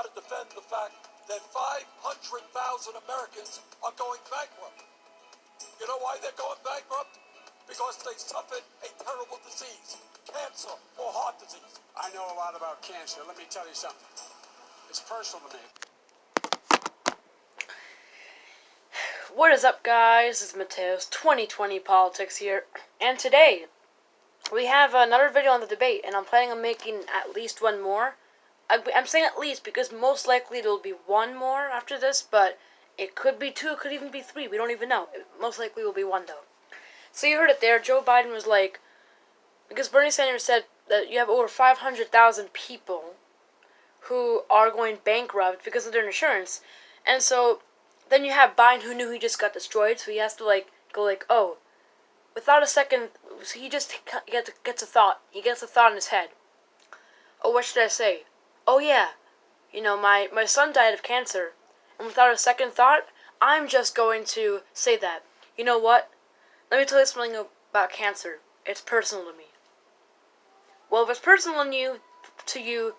got to defend the fact that 500,000 Americans are going bankrupt. You know why they're going bankrupt? Because they suffered a terrible disease, cancer or heart disease. I know a lot about cancer. Let me tell you something. It's personal to me. What is up, guys? This is Mateo's 2020 Politics here, and today we have another video on the debate, and I'm planning on making at least one more. I'm saying at least because most likely there'll be one more after this, but it could be two, it could even be three. We don't even know. It most likely will be one, though. So you heard it there. Joe Biden was like, because Bernie Sanders said that you have over 500,000 people who are going bankrupt because of their insurance, and so then you have Biden, who knew he just got destroyed, so he has to go oh, without a second, so he just gets a thought. He gets a thought in his head. Oh, what should I say? Oh yeah, my son died of cancer, and without a second thought, I'm just going to say that. You know what? Let me tell you something about cancer. It's personal to me. Well, if it's personal to you,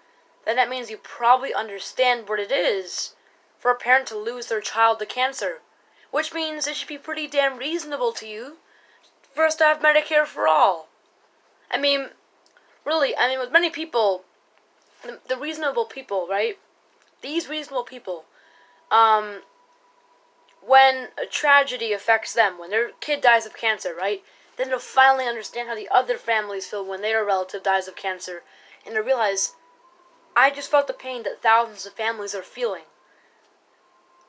then that means you probably understand what it is for a parent to lose their child to cancer, which means it should be pretty damn reasonable to you for us to have Medicare for all. Really, with many people, the reasonable people, right? These reasonable people, when a tragedy affects them, when their kid dies of cancer, right? Then they'll finally understand how the other families feel when their relative dies of cancer, and they'll realize, I just felt the pain that thousands of families are feeling.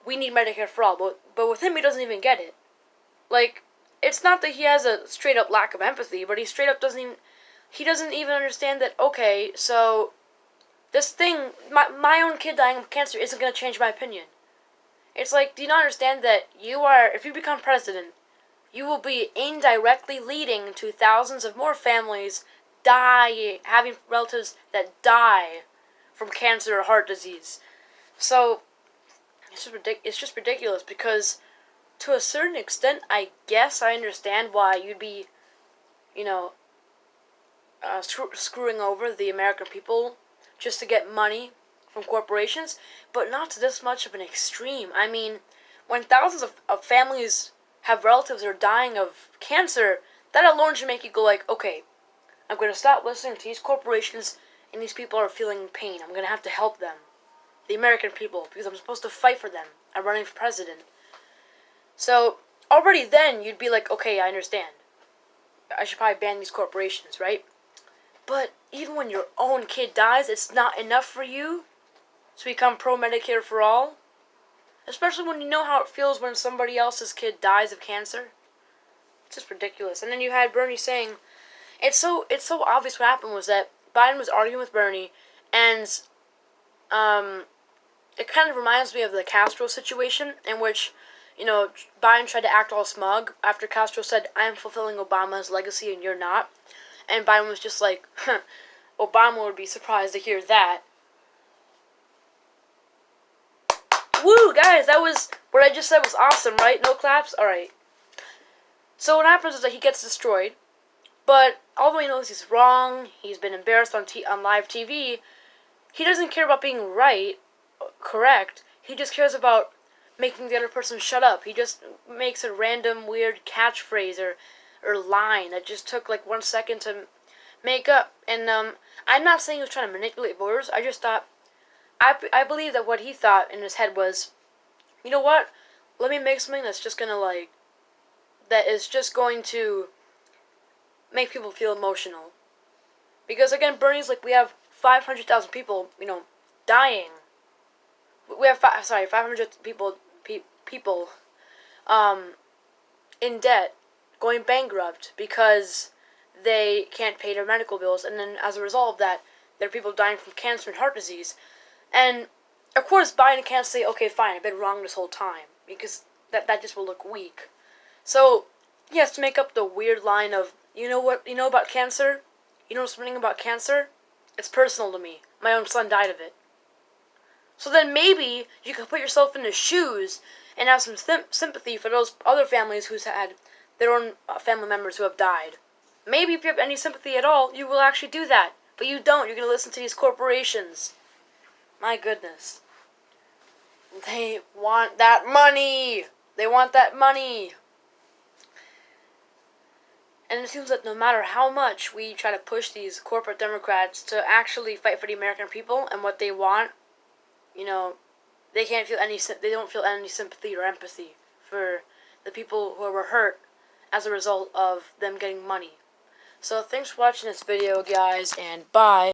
We need Medicare for all, but with him, he doesn't even get it. It's not that he has a straight-up lack of empathy, but he straight up doesn't even understand that, okay, so this thing, my own kid dying of cancer isn't going to change my opinion. It's like, do you not understand that if you become president, you will be indirectly leading to thousands of more families having relatives that die from cancer or heart disease. So it's just ridiculous, because to a certain extent, I guess I understand why you'd be, screwing over the American people just to get money from corporations, but not to this much of an extreme. When thousands of families have relatives that are dying of cancer, that alone should make you go okay, I'm going to stop listening to these corporations, and these people are feeling pain. I'm going to have to help them. The American people, because I'm supposed to fight for them. I'm running for president. So, already then, you'd be like, okay, I understand. I should probably ban these corporations, right? But even when your own kid dies, it's not enough for you to become pro-Medicare for all? Especially when you know how it feels when somebody else's kid dies of cancer. It's just ridiculous. And then you had Bernie saying, it's so obvious what happened was that Biden was arguing with Bernie, and it kind of reminds me of the Castro situation, in which, Biden tried to act all smug after Castro said, I am fulfilling Obama's legacy and you're not. And Biden was just like, Obama would be surprised to hear that. Woo, guys, what I just said was awesome, right? No claps? Alright. So what happens is that he gets destroyed, but although he knows he's wrong, he's been embarrassed on live TV, he doesn't care about being correct. He just cares about making the other person shut up. He just makes a random weird catchphrase or line that just took 1 second to make up. And I'm not saying he was trying to manipulate voters. I just thought, I believe that what he thought in his head was, you know what? Let me make something that's just gonna that is just going to make people feel emotional. Because again, Bernie's we have 500,000 people, dying. We have 500 people in debt, going bankrupt because they can't pay their medical bills, and then as a result of that, there are people dying from cancer and heart disease. And of course, Biden can't say, okay, fine, I've been wrong this whole time, because that just will look weak. So he has to make up the weird line of, you know what, you know about cancer? You know something about cancer? It's personal to me. My own son died of it. So then maybe you can put yourself in his shoes and have some sympathy for those other families who's had their own family members who have died. Maybe if you have any sympathy at all, you will actually do that. But you don't. You're going to listen to these corporations. My goodness. They want that money! They want that money! And it seems that no matter how much we try to push these corporate Democrats to actually fight for the American people and what they want, you know, they don't feel any sympathy or empathy for the people who were hurt as a result of them getting money. So thanks for watching this video, guys, and bye.